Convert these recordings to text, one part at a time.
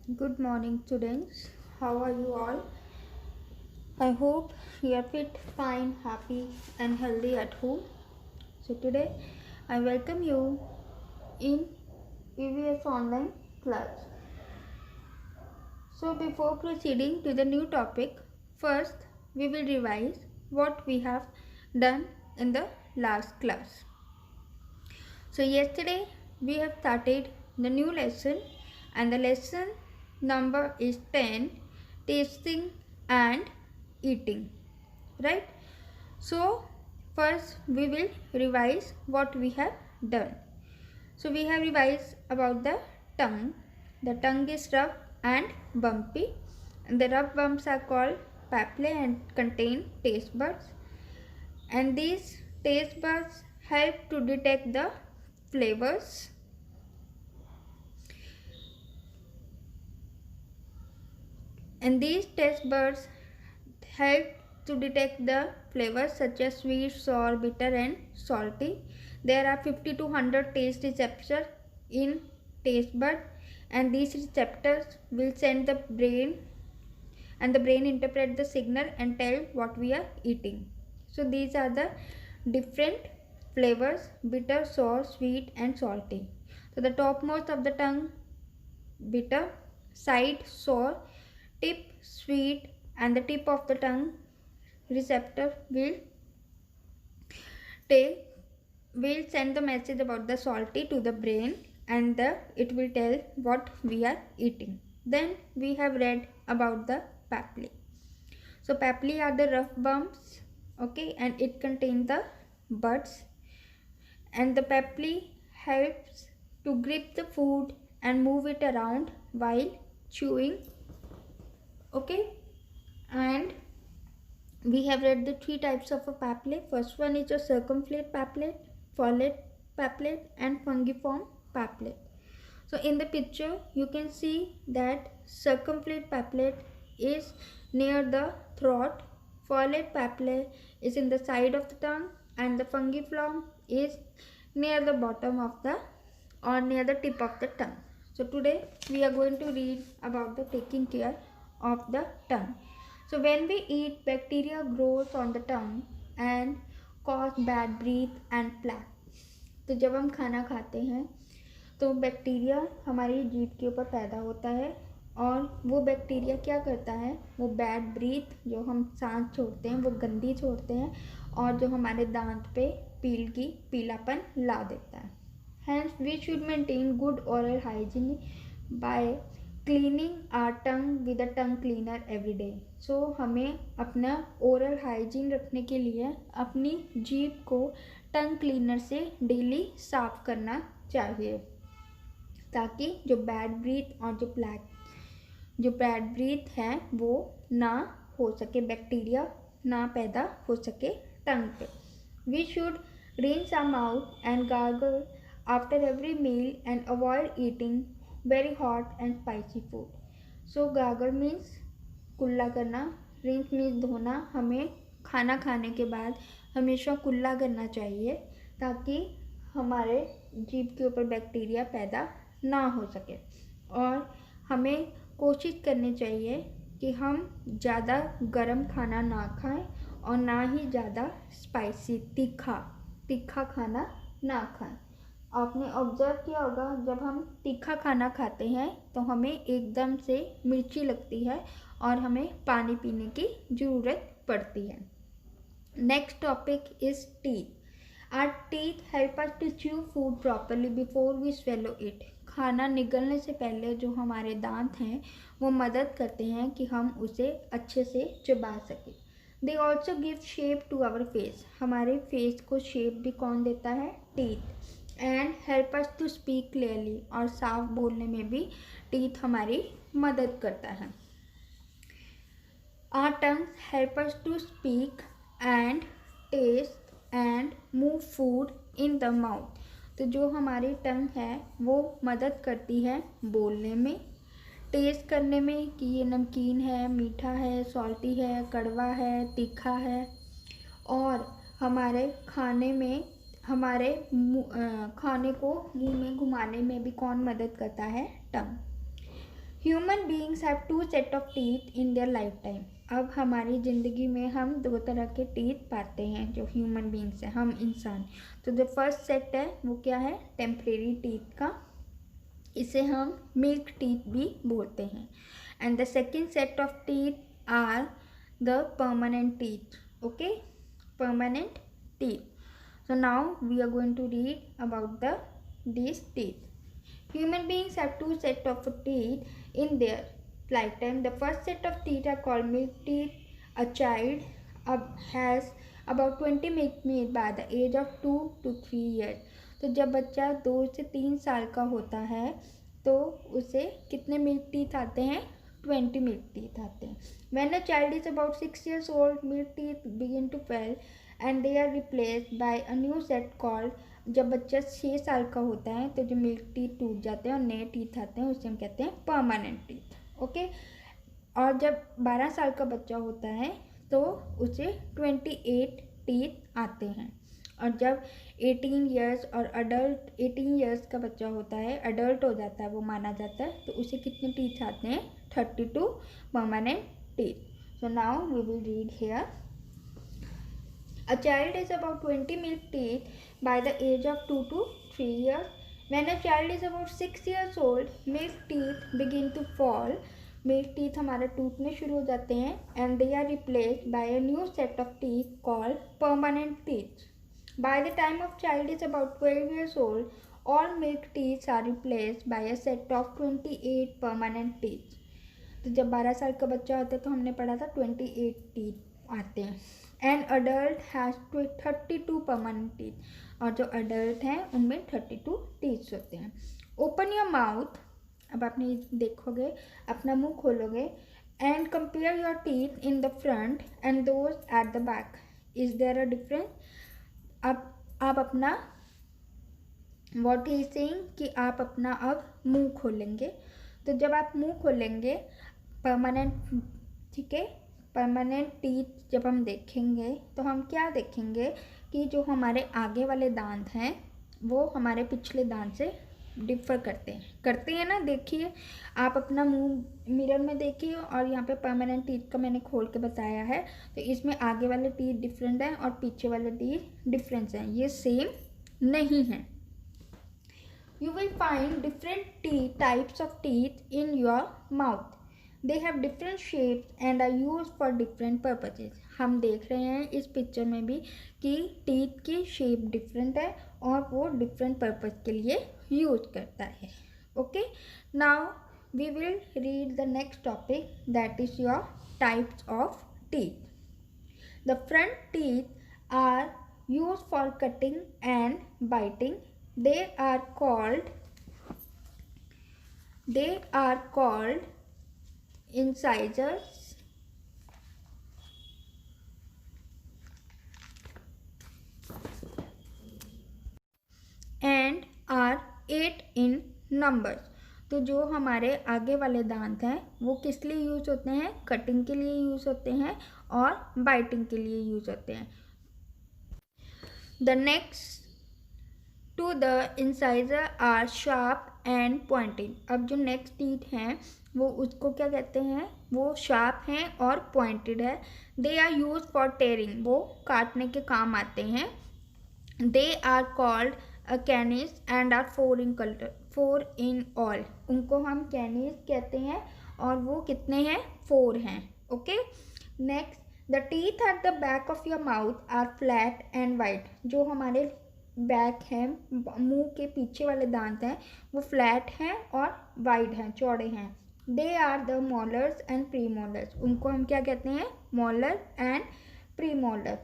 Good morning, students. How are you all? I hope you are fit, fine, happy, and healthy at home. So, today I welcome you in EVS online class. So, before proceeding to the new topic, first we will revise what we have done in the last class. So, yesterday we have started the new lesson, and the lesson number is 10, tasting and eating, right? So, first we will revise what we have done. So, we have revised about the tongue. The tongue is rough and bumpy, and the rough bumps are called papillae and contain taste buds, and these taste buds help to detect the flavors, and these taste buds help to detect the flavors such as sweet, sour, bitter, and salty. There are 50 to 100 taste receptors in taste bud, and these receptors will send the brain, and the brain interpret the signal and tell what we are eating. So these are the different flavors: bitter, sour, sweet, and salty. So the topmost of the tongue bitter, side sour, tip sweet, and the tip of the tongue receptor take will send the message about the salty to the brain, and it will tell what we are eating. Then we have read about the papillae. So papillae are the rough bumps, okay, and it contains the buds, and the papillae helps to grip the food and move it around while chewing, okay. And we have read the three types of a papillae. First one is a circumflate papillae, follate papillae, and fungiform papillae. So in the picture you can see that circumflate papillae is near the throat, follate papillae is in the side of the tongue, and the fungiform is near the bottom of the or near the tip of the tongue. So today we are going to read about the taking care of the tongue. So when we eat, bacteria grows on the tongue and cause bad breath and plaque. तो जब हम खाना खाते हैं तो bacteria हमारी जीभ के ऊपर पैदा होता है, और वो बैक्टीरिया क्या करता है, वो बैड ब्रीथ, जो हम सांस छोड़ते हैं वो गंदी छोड़ते हैं, और जो हमारे दांत पे पीलापन ला देता है. Hence, we should maintain good oral hygiene by cleaning our tongue with a tongue cleaner every day. So, हमें अपना oral hygiene रखने के लिए अपनी जीभ को टंग क्लीनर से डेली साफ करना चाहिए, ताकि जो बैड ब्रीथ है वो ना हो सके, बैक्टीरिया ना पैदा हो सके टंग पे. We should rinse our mouth and gargle after every meal and avoid eating very hot and spicy food. So gargle means कुल्ला करना, rinse means धोना. हमें खाना खाने के बाद हमेशा कुल्ला करना चाहिए, ताकि हमारे जीभ के ऊपर बैक्टीरिया पैदा ना हो सके. और हमें कोशिश करनी चाहिए कि हम ज़्यादा गर्म खाना ना खाएं, और ना ही ज़्यादा स्पाइसी तीखा खाना ना खाएं. आपने ऑब्जर्व किया होगा, जब हम तीखा खाना खाते हैं तो हमें एकदम से मिर्ची लगती है और हमें पानी पीने की ज़रूरत पड़ती है. Next topic is teeth. Our teeth help us to chew food properly before we swallow it. खाना निगलने से पहले जो हमारे दांत हैं वो मदद करते हैं कि हम उसे अच्छे से चबा सकें. They also give shape to our face. हमारे फेस को शेप भी कौन देता है? Teeth. And help us to speak clearly. और साफ बोलने में भी टीथ हमारी मदद करता है. Our tongues help us to speak and taste and move food in the mouth. तो जो हमारी टंग है वो मदद करती है बोलने में, टेस्ट करने में कि ये नमकीन है, मीठा है, सॉल्टी है, कड़वा है, तीखा है, और हमारे खाने में खाने को मुंह में घुमाने में भी कौन मदद करता है? Tongue. Human beings have 2 set of teeth in their life time. अब हमारी ज़िंदगी में हम 2 तरह के टीथ पाते हैं जो ह्यूमन बींग्स हैं, हम इंसान। तो जो फर्स्ट सेट है वो क्या है, टेम्परेरी टीथ का, इसे हम मिल्क टीथ भी बोलते हैं। And the second set of teeth are the permanent teeth. Okay, permanent teeth. So now we are going to read about these teeth. Human beings have 2 sets of teeth in their lifetime. The first set of teeth are called milk teeth. A child has about 20 milk teeth by the age of 2 to 3 years. तो जब बच्चा 2 से 3 साल का होता है तो उसे कितने मिल्क टीथ आते हैं, 20 मिल्क टीथ आते हैं. When a child is about 6 years old, milk teeth begin to fail and they are replaced by a new set called, जब बच्चा 6 साल का होता है तो जो मिल्क टीथ टूट जाते हैं और नए टीथ आते हैं उसे हम कहते हैं परमानेंट टीथ. ओके, और जब 12 साल का बच्चा होता है तो उसे 28 टीथ आते हैं. और जब 18 इयर्स और 18 इयर्स का बच्चा होता है, अडल्ट हो जाता है, वो माना जाता है, तो उसे कितने टीथ आते हैं, 32 permanent teeth. So now we will read here. A child is about 20 milk teeth by the age of 2 to 3 years. When a child is about 6 years old, milk teeth begin to fall. Milk teeth हमारे टूटने शुरू हो जाते हैं and they are replaced by a new set of teeth called permanent teeth. By the time of child is about 12 years old, all milk teeth are replaced by a set of 28 permanent teeth. तो जब 12 साल का बच्चा होता है तो हमने पढ़ा था 28 टीथ आते हैं. An adult has 32 permanent teeth, और जो अडल्ट हैं उनमें 32 टीथ होते हैं. ओपन योर माउथ, अब आपने देखोगे, अपना मुंह खोलोगे, and compare your teeth in the front and those at the back. Is there a difference? अब आप अपना, व्हाट ही सेइंग कि आप अपना अब मुंह खोलेंगे. तो जब आप मुंह खोलेंगे परमानेंट, ठीक है, परमानेंट टीथ जब हम देखेंगे तो हम क्या देखेंगे कि जो हमारे आगे वाले दांत हैं वो हमारे पिछले दांत से डिफर करते हैं ना. देखिए, आप अपना मुंह मिरर में देखिए और यहाँ पे परमानेंट टीथ का मैंने खोल के बताया है. तो इसमें आगे वाले टीथ डिफरेंट हैं और पीछे वाले टीथ डिफरेंट हैं, ये सेम नहीं है. You will find different types of teeth in your mouth. They have different shapes and are used for different purposes. हम देख रहे हैं इस पिक्चर में भी कि टीथ की शेप डिफरेंट है और वो डिफरेंट पर्पज के लिए यूज करता है. Okay, now we will read the next topic, that is your types of teeth. The front teeth are use for cutting and biting. They are called incisors and are 8 in numbers. तो जो हमारे आगे वाले दांत हैं वो किस लिए यूज होते हैं, कटिंग के लिए यूज होते हैं और बाइटिंग के लिए यूज होते हैं. The next to the incisor are sharp and pointing. अब जो नेक्स्ट टीथ हैं वो उसको क्या कहते हैं, वो शार्प हैं और पॉइंटेड है. They are use for tearing, वो काटने के काम आते हैं. They are called canines and are 4 in all. उनको हम कैनिस कहते हैं और वो कितने हैं, 4 हैं. Okay, next, the teeth at the back of your mouth are flat and wide. जो हमारे बैक है, मुंह के पीछे वाले दांत हैं, वो फ्लैट हैं और वाइड हैं, चौड़े हैं. They are the molars and premolars. उनको हम क्या कहते हैं, molar and premolar.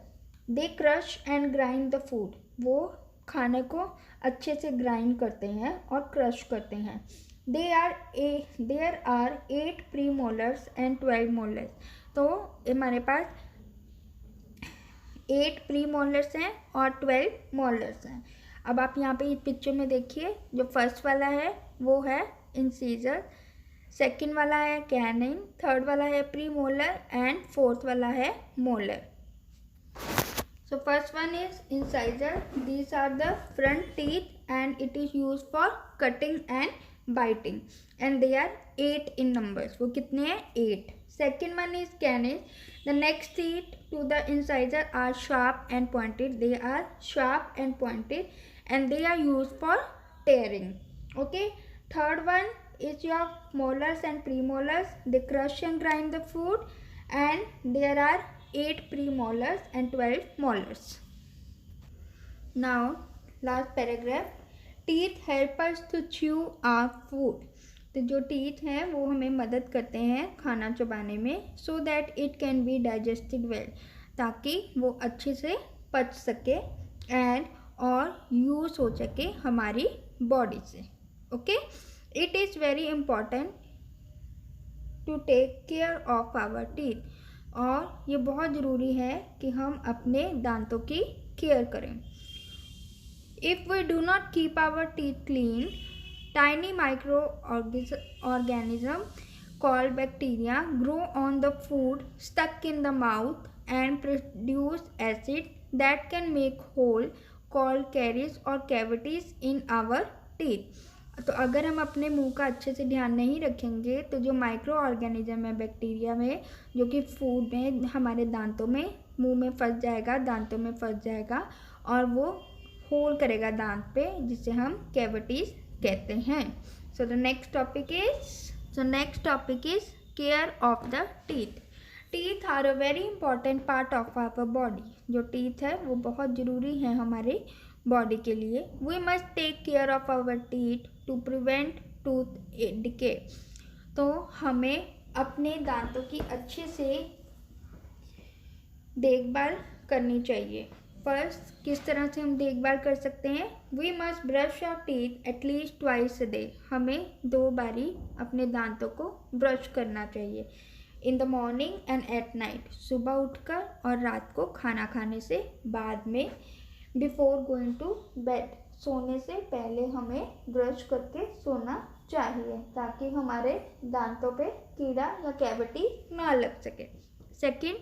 They crush and grind the food. वो खाने को अच्छे से ग्राइंड करते हैं और क्रश करते हैं. There are 8 premolars and 12 molars. तो हमारे पास 8 प्री मोलर्स हैं और 12 मोलर्स हैं. अब आप यहाँ पे इस पिक्चर में देखिए, जो फर्स्ट वाला है वो है इंसीजर, सेकंड वाला है कैनिन, थर्ड वाला है प्री मोलर एंड फोर्थ वाला है molar. So first one is incisor. These are the front teeth and it is use for cutting and biting, and they are 8 in numbers. वो कितने हैं? 8. Second one is canines. The next teeth to the incisor are sharp and pointed. They are sharp and pointed, and they are used for tearing. Okay. Third one is your molars and premolars. They crush and grind the food, and there are 8 premolars and 12 molars. Now last paragraph. Teeth help us to chew our food. तो जो teeth हैं वो हमें मदद करते हैं खाना चबाने में, so that it can be digested well, ताकि वो अच्छे से पच सके एंड और यूज़ हो सके हमारी बॉडी से. Okay. It is very important to take care of our teeth. और ये बहुत ज़रूरी है कि हम अपने दांतों की केयर करें. If we do not keep our teeth clean, tiny microorganism called bacteria grow on the food stuck in the mouth and produce acid that can make hole called caries or cavities in our teeth. तो अगर हम अपने मुंह का अच्छे से ध्यान नहीं रखेंगे तो जो माइक्रो ऑर्गेनिज्म है बैक्टीरिया में, जो कि फूड में हमारे दांतों में मुंह में फंस जाएगा, दांतों में फंस जाएगा और वो होल करेगा दांत पे, जिसे हम कैविटीज़ कहते हैं. So the next topic is care of the teeth. Teeth are a very important part of our body. जो टीथ है वो बहुत ज़रूरी है हमारे बॉडी के लिए. We must take care of our teeth to prevent tooth decay. तो हमें अपने दांतों की अच्छे से देखभाल करनी चाहिए. फर्स्ट, किस तरह से हम देखभाल कर सकते हैं? We must brush our teeth at least twice a day. हमें 2 बारी अपने दांतों को ब्रश करना चाहिए. In the morning and at night, सुबह उठकर और रात को खाना खाने से बाद में. बिफोर गोइंग टू बेड, सोने से पहले हमें ब्रश करके सोना चाहिए ताकि हमारे दांतों पे कीड़ा या कैविटी ना लग सके. Second,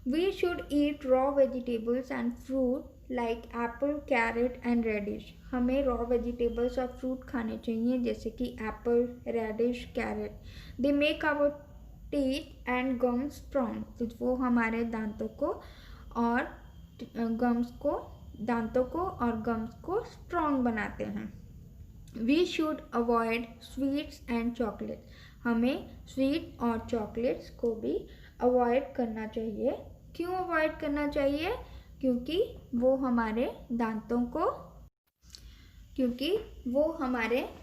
we should eat raw vegetables and fruit like apple, carrot and radish. हमें raw vegetables और fruit खाने चाहिए जैसे कि apple, radish, carrot. They make our teeth and gums strong. तो वो हमारे दांतों को और गम्स को strong बनाते हैं. We should avoid sweets and chocolates. हमें स्वीट और चॉकलेट्स को भी अवॉइड करना चाहिए. क्यों अवॉइड करना चाहिए? क्योंकि वो हमारे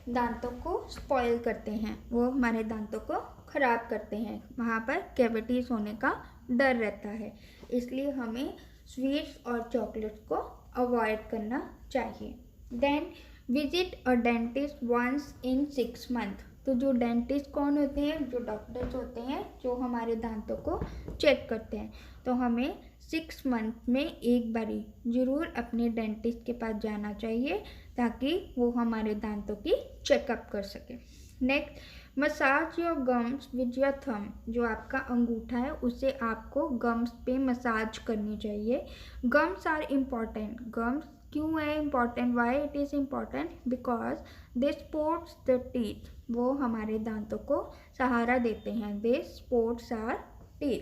दांतों को स्पॉइल करते हैं, वो हमारे दांतों को ख़राब करते हैं. वहाँ पर कैविटीज़ होने का डर रहता है, इसलिए हमें स्वीट्स और चॉकलेट्स को अवॉइड करना चाहिए. Then visit a dentist once in 6 month. तो जो डेंटिस्ट कौन होते हैं? जो डॉक्टर्स होते हैं जो हमारे दांतों को चेक करते हैं. तो हमें 6 मंथ में एक बारी ज़रूर अपने डेंटिस्ट के पास जाना चाहिए ताकि वो हमारे दांतों की चेकअप कर सके. Next, massage your gums with your thumb. जो आपका अंगूठा है उसे आपको गम्स पे मसाज करनी चाहिए. Gums are important. गम्स क्यों है important? Why it is important? Because they supports the teeth. वो हमारे दांतों को सहारा देते हैं. They supports our teeth.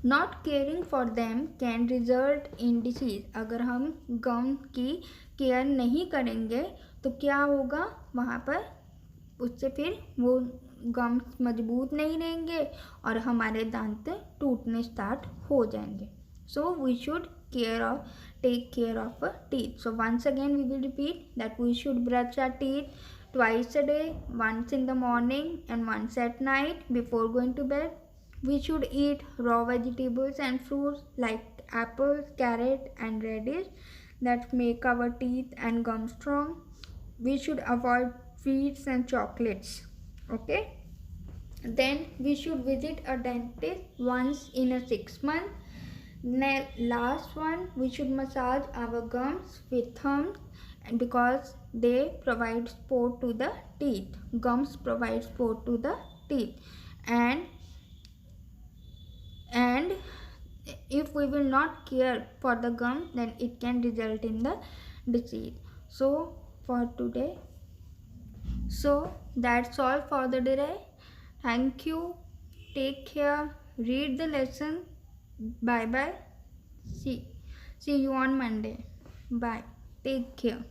Not caring for them can result in disease. अगर हम गम की केयर नहीं करेंगे तो क्या होगा वहाँ पर? उससे फिर वो गम्स मजबूत नहीं रहेंगे और हमारे दांत टूटने स्टार्ट हो जाएंगे. So we should take care of our teeth. So once again we will repeat that we should brush our teeth twice a day, once in the morning and once at night before going to bed. We should eat raw vegetables and fruits like apples, carrot and radish that make our teeth and gums strong. We should avoid sweets and chocolates. Okay. Then we should visit a dentist once in a 6 month. Last one, we should massage our gums with thumbs because they provide support to the teeth. Gums provide support to the teeth, and if we will not care for the gums, then it can result in the disease. So for today So that's all for the day. Thank you. Take care. Read the lesson. Bye bye. See you on Monday. Bye. Take care.